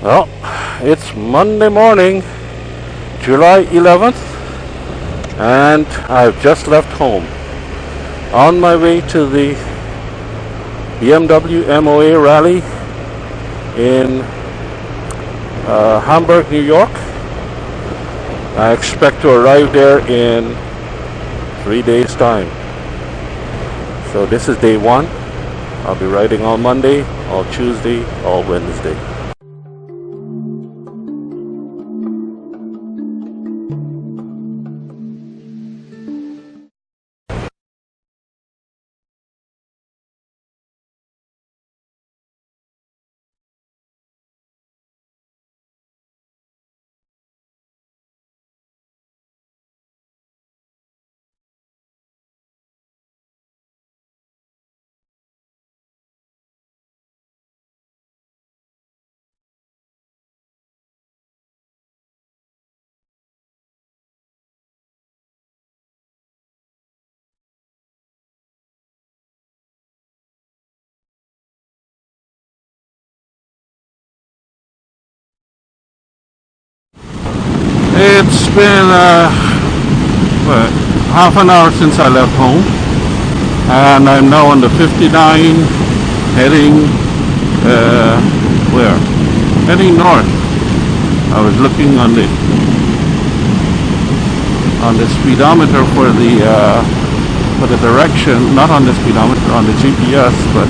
Well, it's Monday morning, July 11th, and I've just left home. On my way to the BMW MOA Rally in Hamburg, New York. I expect to arrive there in 3 days' time. So this is day one. I'll be riding all Monday, all Tuesday, all Wednesday. It's been half an hour since I left home, and I'm now on the 59 heading where? Heading north. I was looking on the speedometer for the direction, not on the speedometer, on the GPS, but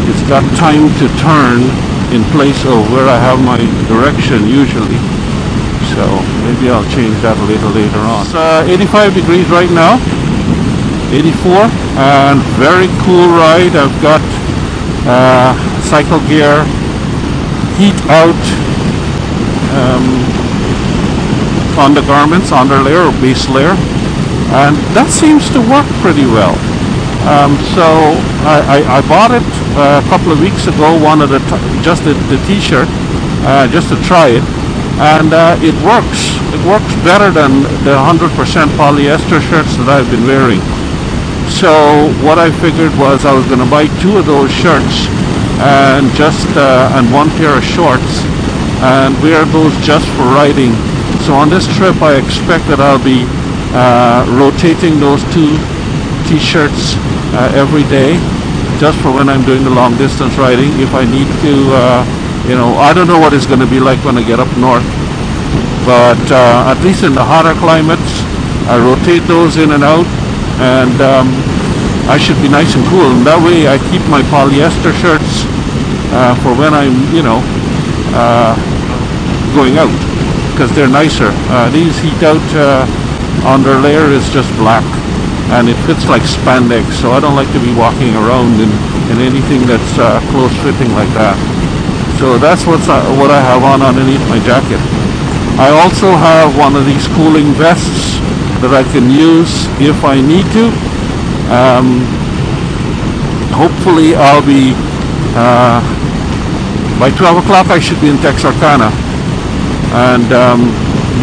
it's got time to turn in place of where I have my direction usually. So maybe I'll change that a little later on. It's 85 degrees right now, 84, and very cool ride. I've got cycle gear, heat out undergarments, underlayer or base layer, and that seems to work pretty well. So I bought it a couple of weeks ago, just the t-shirt, just to try it. And it works. It works better than the 100% polyester shirts that I've been wearing. So what I figured was I was going to buy 2 of those shirts and and 1 pair of shorts and wear those just for riding. So on this trip I expect that I'll be rotating those 2 t-shirts every day, just for when I'm doing the long distance riding. If I need to I don't know what it's going to be like when I get up north, but at least in the hotter climates, I rotate those in and out, and I should be nice and cool. And that way I keep my polyester shirts for when I'm, going out, because they're nicer. These heat out underlayer is just black, and it fits like spandex, so I don't like to be walking around in anything that's close fitting like that. So that's what I have on underneath my jacket. I also have one of these cooling vests that I can use if I need to. Hopefully I'll be, by 12 o'clock I should be in Texarkana. And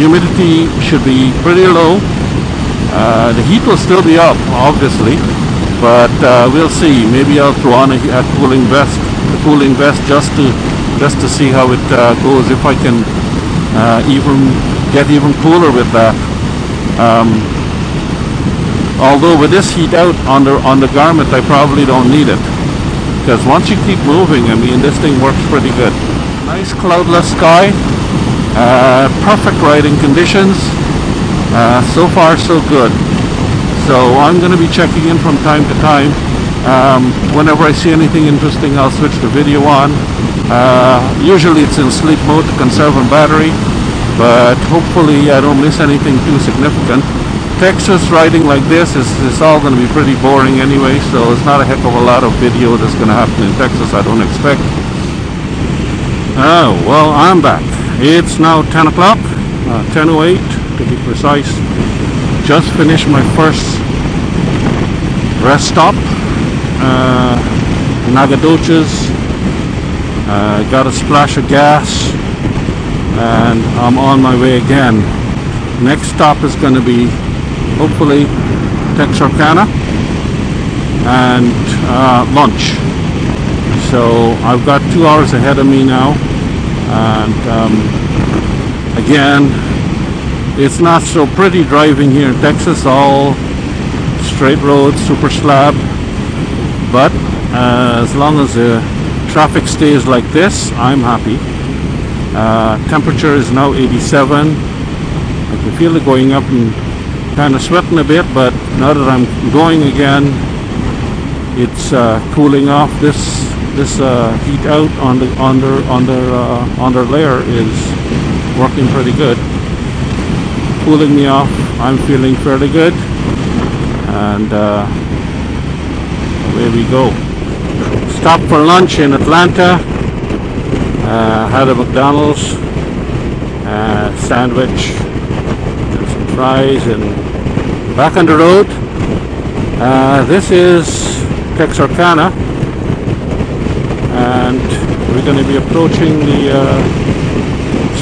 humidity should be pretty low. The heat will still be up, obviously, but we'll see. Maybe I'll throw on a cooling vest just to see how it goes, if I can get even cooler with that. Although with this heat out on the garment, I probably don't need it, because once you keep moving, I mean, this thing works pretty good. Nice cloudless sky, perfect riding conditions. So far so good. So I'm going to be checking in from time to time. Whenever I see anything interesting, I'll switch the video on. Usually it's in sleep mode to conserve on battery, but hopefully I don't miss anything too significant. Texas riding like this is all going to be pretty boring anyway, so it's not a heck of a lot of video that's going to happen in Texas, I don't expect. Oh, well, I'm back. It's now 10 o'clock, 10:08 to be precise. Just finished my first rest stop, Nagadoches. Got a splash of gas, and I'm on my way again. Next stop is going to be hopefully Texarkana and lunch. So I've got 2 hours ahead of me now, and again, it's not so pretty driving here in Texas, all straight roads, super slab, but as long as the traffic stays like this, I'm happy. Temperature is now 87. I can feel it going up and kind of sweating a bit, but now that I'm going again, it's cooling off. This heat out on the under layer is working pretty good, cooling me off. I'm feeling fairly good, and away we go. Stopped for lunch in Atlanta. Had a McDonald's sandwich and some fries, and back on the road. This is Texarkana, and we're going to be approaching the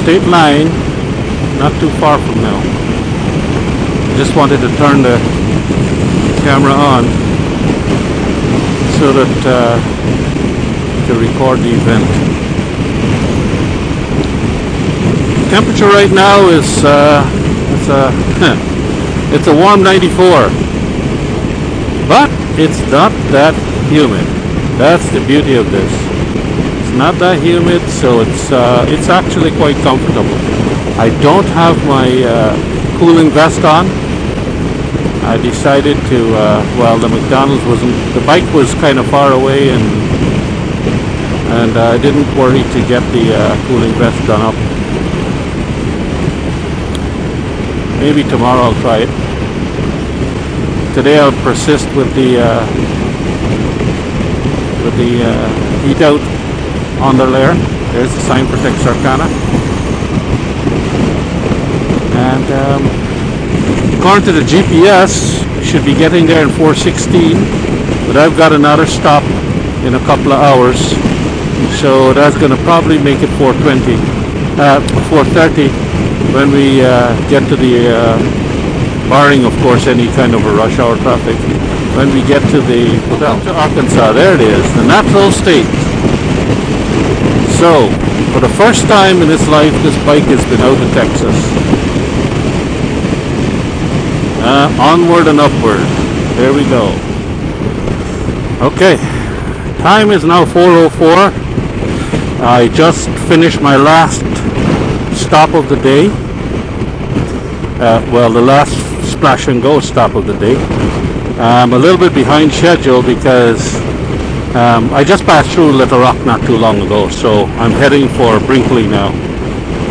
state line not too far from now. Just wanted to turn the camera on so that to record the event. Temperature right now is it's a warm 94, but it's not that humid. That's the beauty of this. It's not that humid, so it's actually quite comfortable. I don't have my cooling vest on. I decided to well, the McDonald's wasn't, the bike was kind of far away, and I didn't worry to get the cooling vest done up. Maybe tomorrow I'll try it. Today I'll persist with the heat out on the layer. There's the sign for Texarkana. And according to the GPS, I should be getting there in 4:16, but I've got another stop in a couple of hours, so that's going to probably make it 4:20, 4:30 when we get to the, barring of course any kind of a rush hour traffic, when we get to the hotel to Arkansas. There it is, the natural state. So, for the first time in its life, this bike has been out of Texas. Onward and upward. There we go. Okay, time is now 4:04. I just finished my last stop of the day. Well, the last splash and go stop of the day. I'm a little bit behind schedule because I just passed through Little Rock not too long ago, so I'm heading for Brinkley now.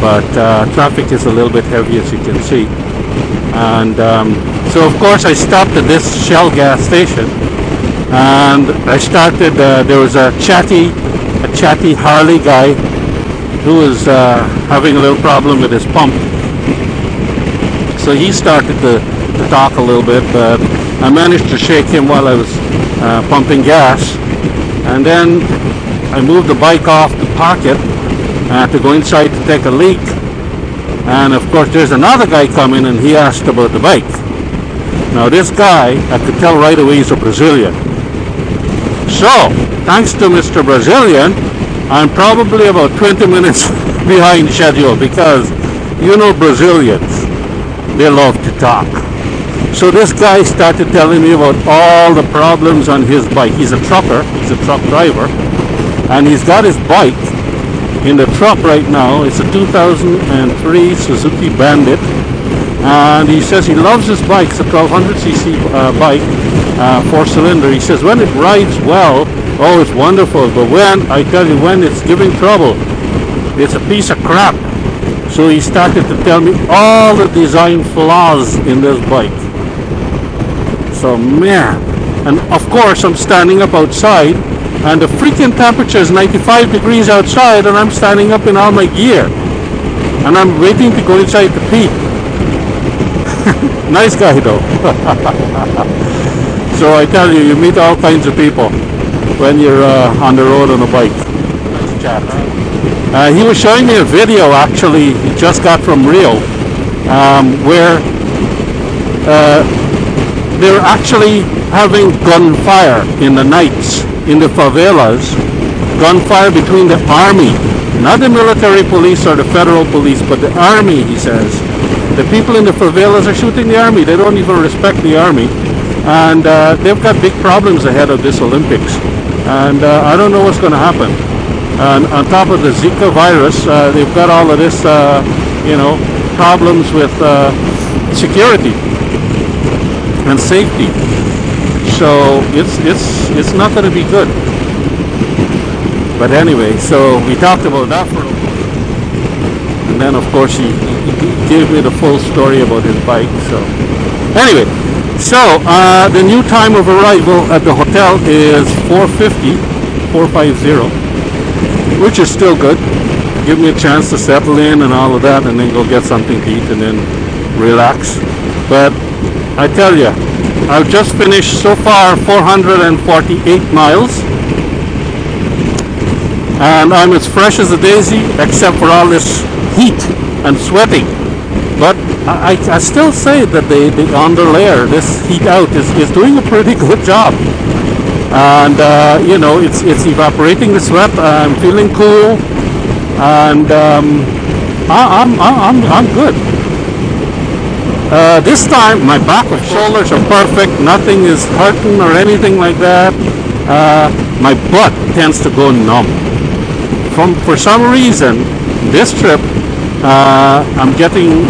But traffic is a little bit heavy, as you can see. And so of course I stopped at this Shell gas station, and I started, there was a chatty Harley guy who was having a little problem with his pump. So he started to talk a little bit, but I managed to shake him while I was pumping gas. And then I moved the bike off to park it to go inside to take a leak. And of course there's another guy coming, and he asked about the bike. Now this guy, I could tell right away he's a Brazilian. So, thanks to Mr. Brazilian, I'm probably about 20 minutes behind schedule, because you know Brazilians, they love to talk. So this guy started telling me about all the problems on his bike. He's a trucker, he's a truck driver, and he's got his bike in the truck right now. It's a 2003 Suzuki Bandit, and he says he loves his bike. It's a 1200cc bike, 4-cylinder. He says when it rides well, oh, it's wonderful, but when, I tell you, when it's giving trouble, it's a piece of crap. So he started to tell me all the design flaws in this bike. So man, and of course I'm standing up outside, and the freaking temperature is 95 degrees outside, and I'm standing up in all my gear, and I'm waiting to go inside to pee. Nice guy though. So I tell you, you meet all kinds of people when you're on the road on a bike. Nice chat. He was showing me a video, actually, he just got from Rio, where they're actually having gunfire in the nights in the favelas, gunfire between the army, not the military police or the federal police, but the army, he says. The people in the favelas are shooting the army. They don't even respect the army. And they've got big problems ahead of this Olympics. And I don't know what's going to happen. And on top of the Zika virus, they've got all of this, problems with security and safety. So it's not going to be good. But anyway, so we talked about that for a while. And then of course he gave me the full story about his bike. So anyway, so the new time of arrival at the hotel is 4:50, which is still good. Give me a chance to settle in and all of that, and then go get something to eat and then relax. But I tell you, I've just finished so far 448 miles. And I'm as fresh as a daisy, except for all this heat and sweating. But I still say that the underlayer, this heat out, is doing a pretty good job. And it's evaporating the sweat. I'm feeling cool, and I'm good. This time my back and shoulders are perfect. Nothing is hurting or anything like that. My butt tends to go numb. For some reason, this trip, I'm getting,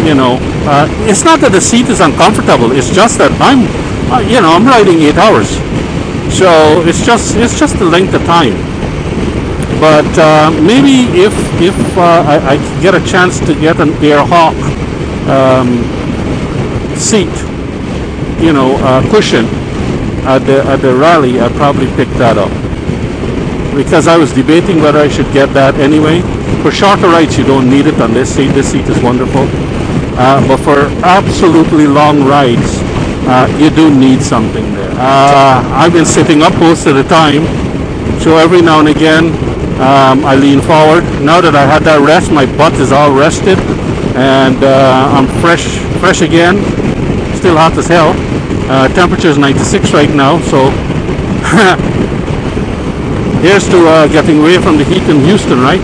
it's not that the seat is uncomfortable. It's just that I'm riding 8 hours, so it's just the length of time. But maybe if I get a chance to get an Air Hawk seat, cushion at the rally, I'll probably pick that up. Because I was debating whether I should get that anyway. For shorter rides, you don't need it on this seat. This seat is wonderful. But for absolutely long rides, you do need something there. I've been sitting up most of the time, so every now and again, I lean forward. Now that I had that rest, my butt is all rested, and I'm fresh again. Still hot as hell. Temperature is 96 right now, so here's to getting away from the heat in Houston, right?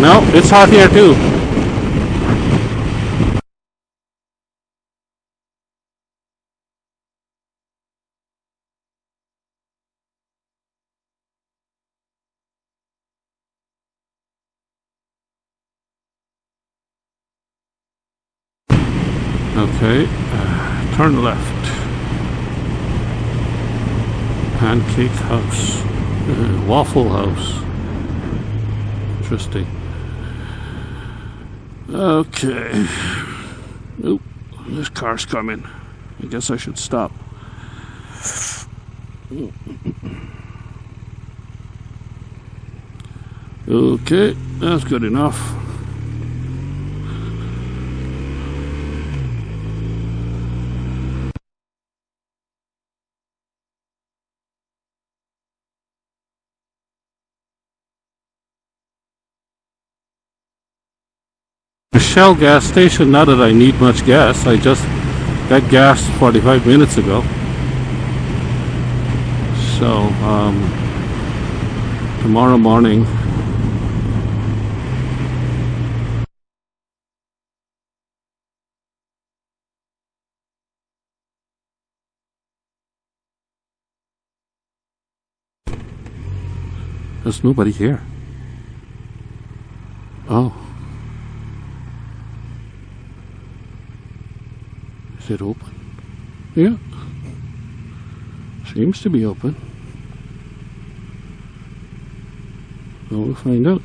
No, it's hot here too. Okay, turn left. Pancake House. Waffle House. Interesting. Okay. Oop, this car's coming. I guess I should stop. Okay, that's good enough. A Shell gas station, not that I need much gas. I just got gas 45 minutes ago. So, tomorrow morning, there's nobody here. Oh. Is it open? Yeah. Seems to be open. Well, we'll find out.